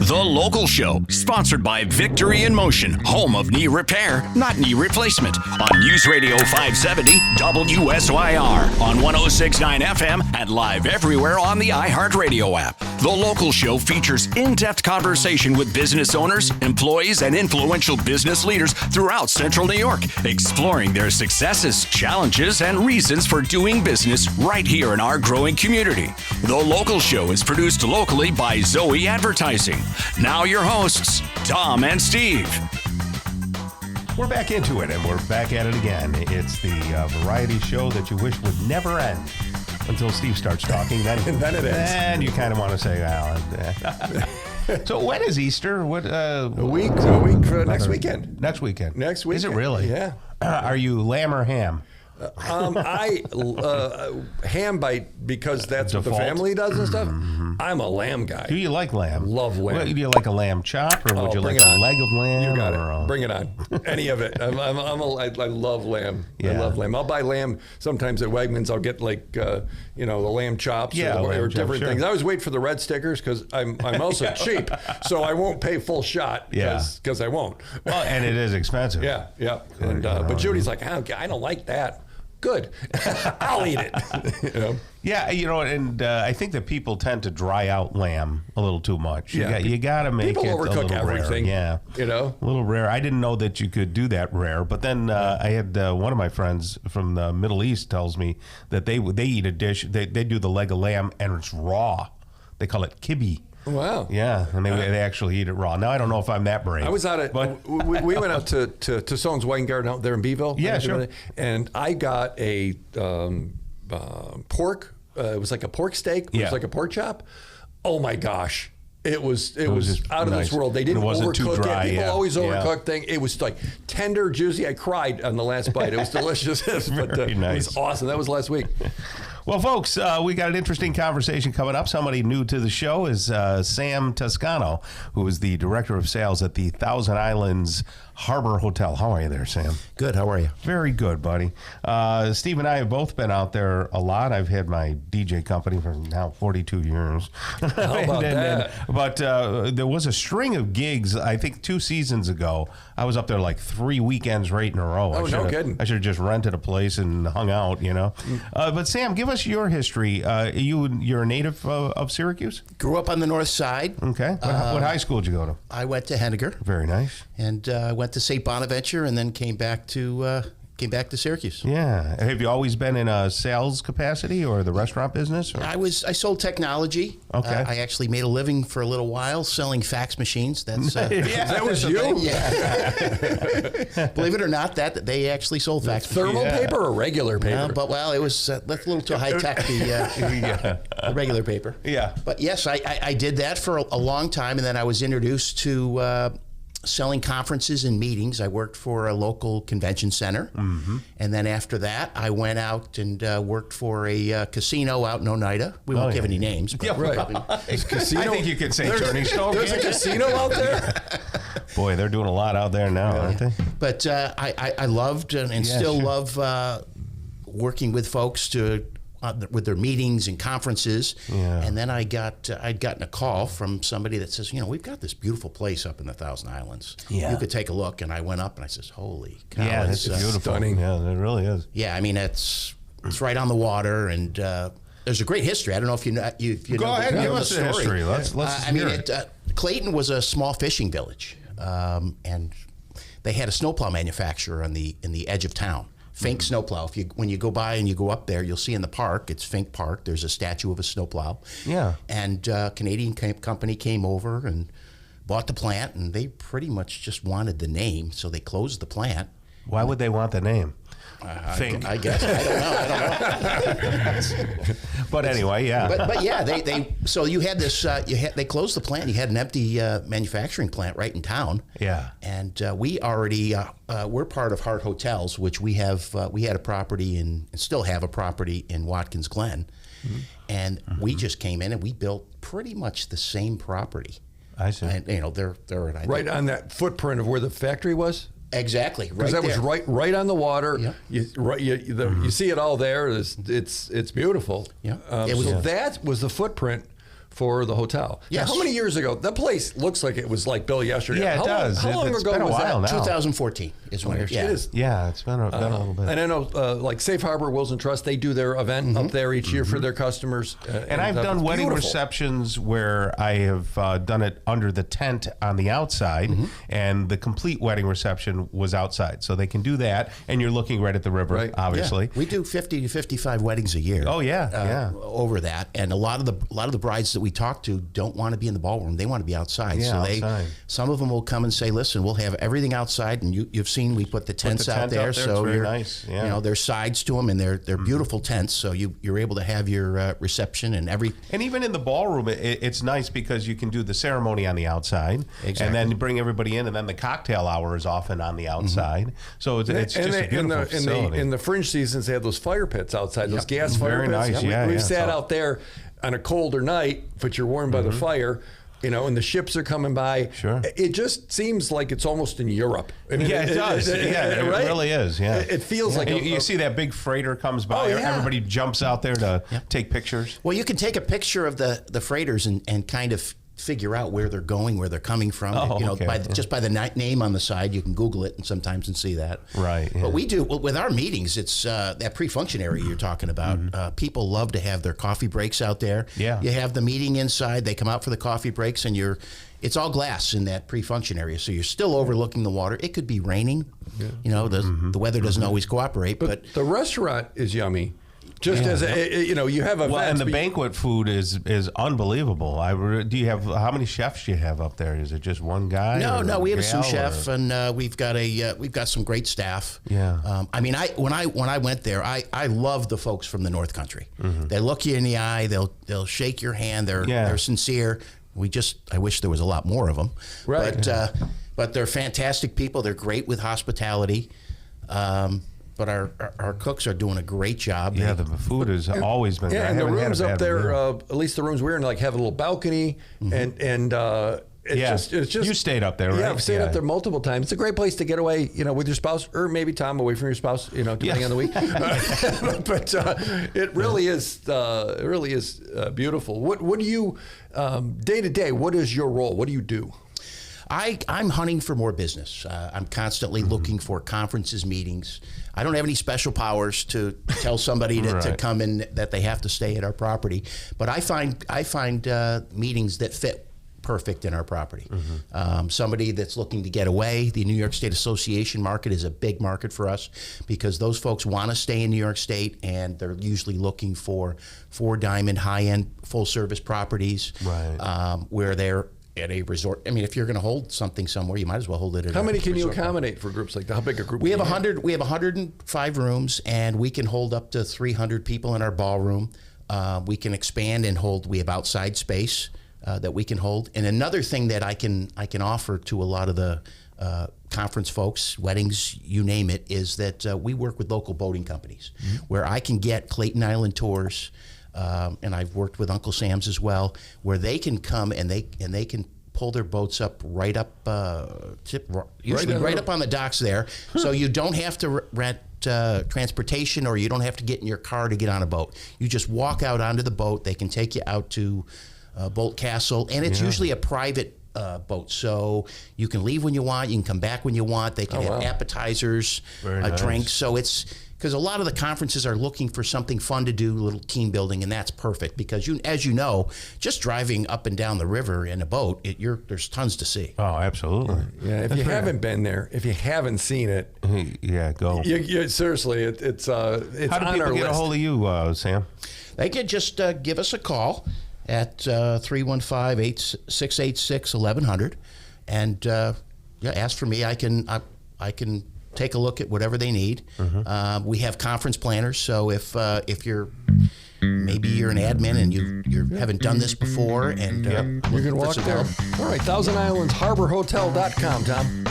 The Local Show, sponsored by Victory in Motion, home of knee repair, not knee replacement, on News Radio 570 WSYR, on 106.9 FM, and live everywhere on the iHeartRadio app. The Local Show features in-depth conversation with business owners, employees, and influential business leaders throughout Central New York, exploring their successes, challenges, and reasons for doing business right here in our growing community. The Local Show is produced locally by Zoe Advertising. Now your hosts, Tom and Steve. We're back into it, and we're back at it again. It's the variety show that you wish would never end until Steve starts talking. Then it ends. And you kind of want to say, well, so when is Easter? What? A week for next weekend. Next weekend. Next weekend. Is it really? Yeah. Are you lamb or ham? I ham bite because that's Default. what the family does and stuff. I'm a lamb guy. Do you like lamb? Love lamb. Well, do you like a lamb chop, or would you like a leg of lamb? You got it. Bring it on. Any of it. I love lamb. Yeah. I love lamb. I'll buy lamb sometimes at Wegmans. I'll get the lamb chops or different things. I always wait for the red stickers because I'm also cheap, so I won't pay full shot because I won't. Well, and it is expensive. Yeah. And, but Judy's like, I don't like that. Good. I'll eat it. Yeah, and I think that people tend to dry out lamb a little too much. You got to make people it overcook a little everything. Rare. Yeah, a little rare. I didn't know that you could do that rare, but then I had one of my friends from the Middle East tells me that they eat a dish. They do the leg of lamb and it's raw. They call it kibbe. Wow. Yeah, and they actually eat it raw. Now, I don't know if I'm that brave. I was out at, we went out to Soane's Wine Garden out there in Beeville. Yeah, sure. And I got a pork, it was like a pork steak, it was like a pork chop. Oh my gosh. It was out of this world. They didn't overcook it. People always overcook things. It was like tender, juicy. I cried on the last bite. It was delicious. But it was awesome. That was last week. Well, folks, we got an interesting conversation coming up. Somebody new to the show is Sam Toscano, who is the director of sales at the Thousand Islands Harbor Hotel. How are you there, Sam? Good. How are you? Very good, buddy. Steve and I have both been out there a lot. I've had my DJ company for now 42 years. How about that? But there was a string of gigs, I think 2 seasons ago. I was up there like 3 weekends right in a row. Oh, no kidding. I should have just rented a place and hung out, But Sam, give us your history. You're a native of Syracuse? Grew up on the north side. Okay. What high school did you go to? I went to Henniger. Very nice. And went to St. Bonaventure and then came back to Syracuse. Yeah. Have you always been in a sales capacity or the restaurant business? Or? I sold technology. Okay. I actually made a living for a little while selling fax machines. That's that was you? Yeah. Believe it or not, that they actually sold fax machines. Thermal paper or regular paper? It was that's a little too high tech. The regular paper. Yeah. But yes, I did that for a long time, and then I was introduced to selling conferences and meetings. I worked for a local convention center. And then after that, I went out and worked for a casino out in Oneida. We won't give any names. But Casino? I think you could say Turning Stone. There's a casino out there? Boy, they're doing a lot out there now, aren't they? But I loved and still love working with folks with their meetings and conferences. And then I'd gotten a call from somebody that says, we've got this beautiful place up in the Thousand Islands. You could take a look. And I went up and I says, holy cow. Yeah, it's beautiful. Stunning. Yeah, it really is. Yeah, I mean, it's right on the water, and there's a great history. I don't know if you know. Go ahead, give us the history. Let's hear it. Clayton was a small fishing village, and they had a snowplow manufacturer in the edge of town. Fink snowplow. When you go by and you go up there, you'll see in the park, it's Fink Park, there's a statue of a snowplow. Yeah. And a Canadian company came over and bought the plant, and they pretty much just wanted the name, so they closed the plant. Why would they want the name? Fink. I guess. I don't know. But anyway, yeah. But yeah, so you had this. They closed the plant. You had an empty manufacturing plant right in town. Yeah. And we already we're part of Hart Hotels, which we have. We had a property and still have a property in Watkins Glen, and we just came in and we built pretty much the same property. I see. And they're right on that footprint of where the factory was. Exactly, because that was right on the water. Yeah. You see it all there. It's beautiful. Yeah. So that was the footprint for the hotel. Yes. Now, how many years ago? That place looks like it was like built yesterday. Yeah, it does. How long It's ago been a was while that? now. 2014 is when It yeah. is. Yeah, it's been a little bit. And I know, like Safe Harbor Wills and Trust, they do their event up there each year for their customers. And I've done wedding receptions where I have done it under the tent on the outside, and the complete wedding reception was outside. So they can do that, and you're looking right at the river, obviously. Yeah. We do 50 to 55 weddings a year. Oh yeah, Over that, and a lot of the brides that we talk to don't want to be in the ballroom; they want to be outside. Yeah, outside. Some of them will come and say, "Listen, we'll have everything outside." And you've seen we put the tents out there, so it's very nice. Yeah. You know, there's sides to them, and they're beautiful tents, so you're able to have your reception and every. And even in the ballroom, it's nice because you can do the ceremony on the outside, Exactly. and then bring everybody in, and then the cocktail hour is often on the outside. So it's just a beautiful facility. In the fringe seasons, they have those fire pits outside, those gas fire Very pits. nice. We've sat out there on a colder night, but you're warmed by the fire. You know, and the ships are coming by. Sure. It just seems like it's almost in Europe. I mean, It does. It right? really is. Yeah. It feels like you see that big freighter comes by. Everybody jumps out there to take pictures. Well, you can take a picture of the freighters and kind of figure out where they're going, where they're coming from. Just by the name on the side, you can Google it and see that. Right. Yeah. But we do with our meetings. It's that pre-function area you're talking about. People love to have their coffee breaks out there. Yeah. You have the meeting inside. They come out for the coffee breaks, and it's all glass in that pre-function area, so you're still overlooking the water. It could be raining. Yeah. You know, the weather doesn't always cooperate, but the restaurant is yummy. Just as you have a and the banquet food is unbelievable. Do you have how many chefs do you have up there? Is it just one guy? No, we have a sous chef, and we've got some great staff. Yeah. I mean, when I went there, I love the folks from the North Country. They look you in the eye. They'll shake your hand. They're sincere. I wish there was a lot more of them. Right. But they're fantastic people. They're great with hospitality. But our cooks are doing a great job. Yeah, the food has always been. Yeah, and the rooms up there, at least the rooms we're in, like have a little balcony, and it's just. You stayed up there, right? Yeah, I've stayed up there multiple times. It's a great place to get away, with your spouse, or maybe Tom away from your spouse, depending on the week. But it really is. It really is beautiful. What do you day to day? What is your role? What do you do? I'm hunting for more business. I'm constantly looking for conferences, meetings. I don't have any special powers to tell somebody to come in that they have to stay at our property, but I find meetings that fit perfect in our property. Somebody that's looking to get away. The New York State Association market is a big market for us because those folks want to stay in New York State, and they're usually looking for four-diamond, high-end, full-service properties where they're at a resort. I mean, if you're going to hold something somewhere, you might as well hold it at How many can you resort accommodate for groups like that? How big a group? We have 100. We have 105 rooms, and we can hold up to 300 people in our ballroom. We can expand and hold. We have outside space that we can hold. And another thing that I can offer to a lot of the conference folks, weddings, you name it, is that we work with local boating companies, where I can get Clayton Island tours. And I've worked with Uncle Sam's as well, where they can come and they can pull their boats up right up, usually right up on the docks there. So you don't have to rent transportation, or you don't have to get in your car to get on a boat. You just walk out onto the boat. They can take you out to Bolt Castle, and it's usually a private boat, so you can leave when you want. You can come back when you want. They can have appetizers, drinks. So it's because a lot of the conferences are looking for something fun to do, a little team building, and that's perfect because as you know, just driving up and down the river in a boat, there's tons to see. Oh, absolutely. Yeah, if you haven't been there, if you haven't seen it, go. Seriously, it's How do people get a hold of you, Sam? They could just give us a call at 315-686-1100 and ask for me. I can take a look at whatever they need. We have conference planners, so if you're maybe you're an admin and you haven't done this before, and you can walk there. All right, Thousand Islands HarborHotel.com, Tom.